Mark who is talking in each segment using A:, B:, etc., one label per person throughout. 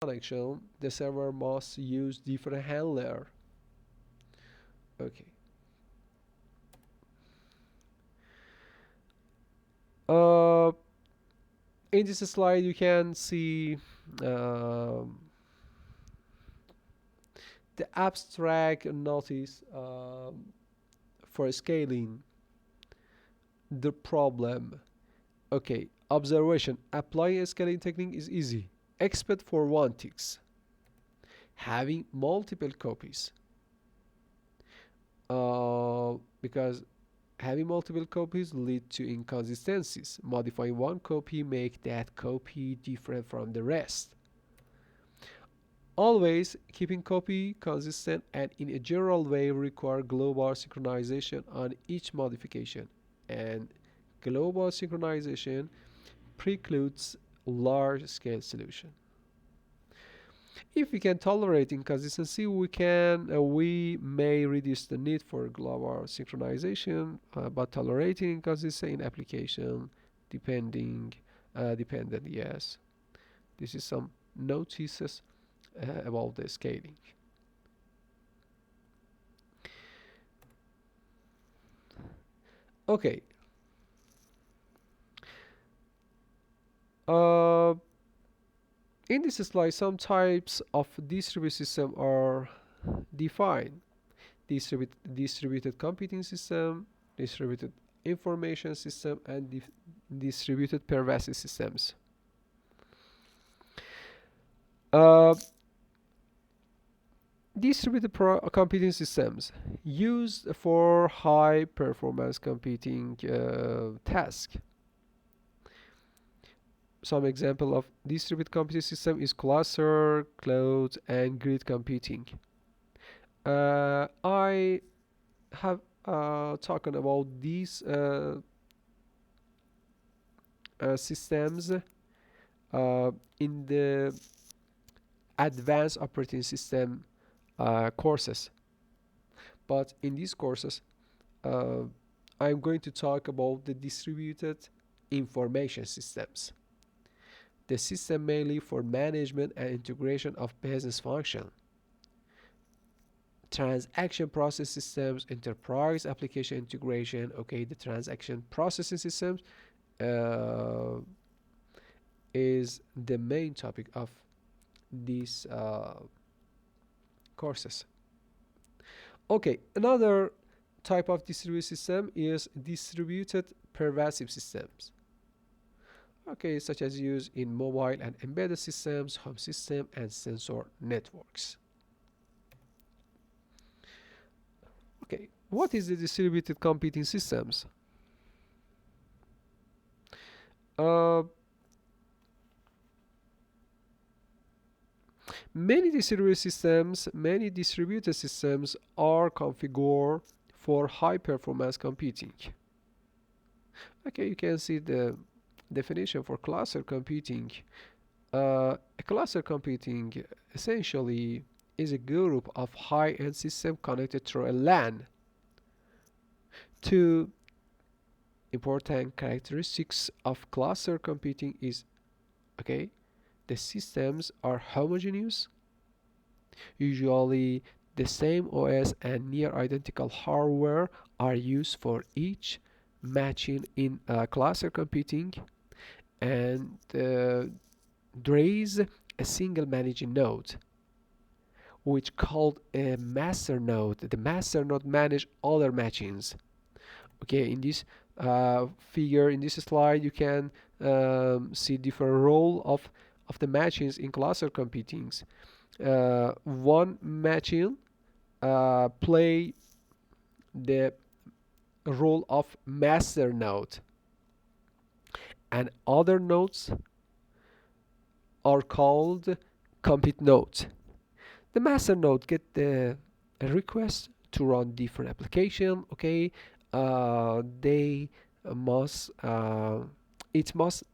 A: connection, the server must use different handler. Okay. Uh, in this slide, you can see um, the abstract notice for scaling the problem. Okay, observation. Applying a scaling technique is easy, except for one thing: having multiple copies. Because having multiple copies lead to inconsistencies. Modifying one copy make that copy different from the rest. Always keeping copy consistent and in a general way require global synchronization on each modification, and global synchronization precludes large-scale solution. If we can tolerate inconsistency, we may reduce the need for global synchronization, but tolerating inconsistency in application dependent. Yes, this is some notices about the scaling. Okay. Uh, in this slide, some types of distributed system are defined: distributed computing system, distributed information system, and distributed pervasive systems. Uh, distributed computing systems used for high performance computing tasks. Some example of distributed computing system is cluster, cloud, and grid computing. I have talking about these systems in the advanced operating system courses. But in these courses, uh, I'm going to talk about the distributed information systems, the system mainly for management and integration of business function, transaction process systems, enterprise application integration. Okay, the transaction processing systems uh, is the main topic of these courses. Okay, another type of distributed system is distributed pervasive systems. Okay, such as used in mobile and embedded systems, home system, and sensor networks. Okay, what is the distributed computing systems? Uh, many distributed systems are configured for high performance computing. Okay, you can see the definition for cluster computing. A cluster computing essentially is a group of high-end systems connected through a LAN. Two important characteristics of cluster computing is, okay, the systems are homogeneous, usually the same OS and near identical hardware are used for each matching in cluster computing, and there is a single managing node which called a master node. The master node manage other matchings. Okay, in this figure, in this slide, you can see different role of the matchings in cluster computings. One matching play the role of master node, and other nodes are called compute nodes. The master node get the a request to run different application. Okay, they must it must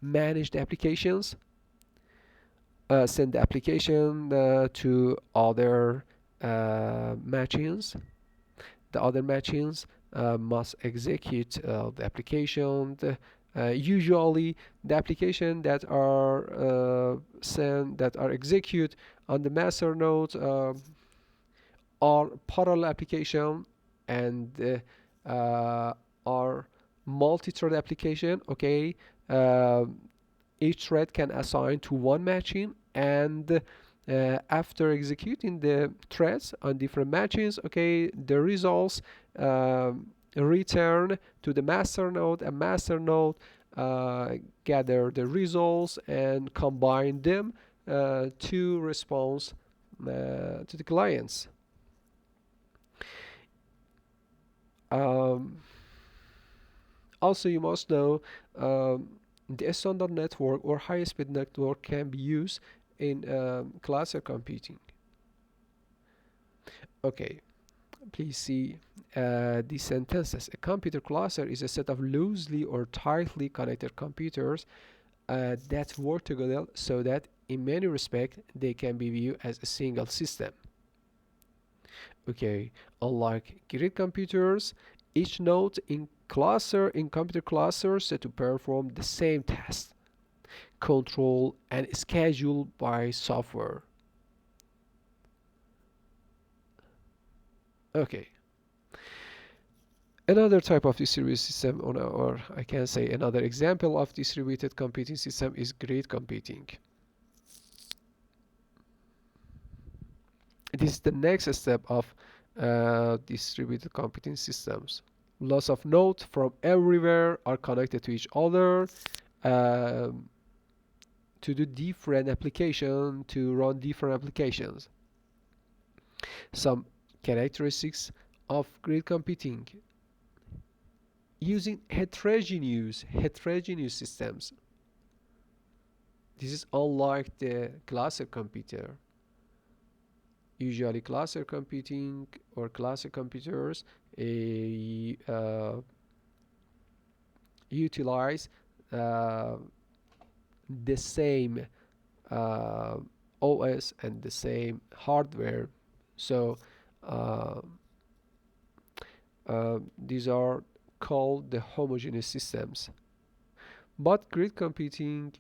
A: manage the applications, send the application to other machines. The other machines must execute the application Usually, the application that are execute on the master node are parallel application and are multi-thread application. Okay, uh, each thread can assign to one machine, and after executing the threads on different machines, okay, the results return to the master node, and master node gather the results and combine them to response to the clients. Um, Also, you must know the standard network or high-speed network can be used in cluster computing. Okay, please see these sentences. A computer cluster is a set of loosely or tightly connected computers that work together so that in many respects they can be viewed as a single system. Okay, unlike grid computers, each node in computer clusters set to perform the same task, control and scheduled by software. Okay, another type of distributed system, or I can say another example of distributed computing system is grid computing. This is the next step of distributed computing systems. Lots of nodes from everywhere are connected to each other um, to do different application, to run different applications. Some characteristics of grid computing: using heterogeneous systems. This is unlike the cluster computer. Usually cluster computing or cluster computers utilize uh, the same uh, OS and the same hardware. So uh, these are called the homogeneous systems. But grid computing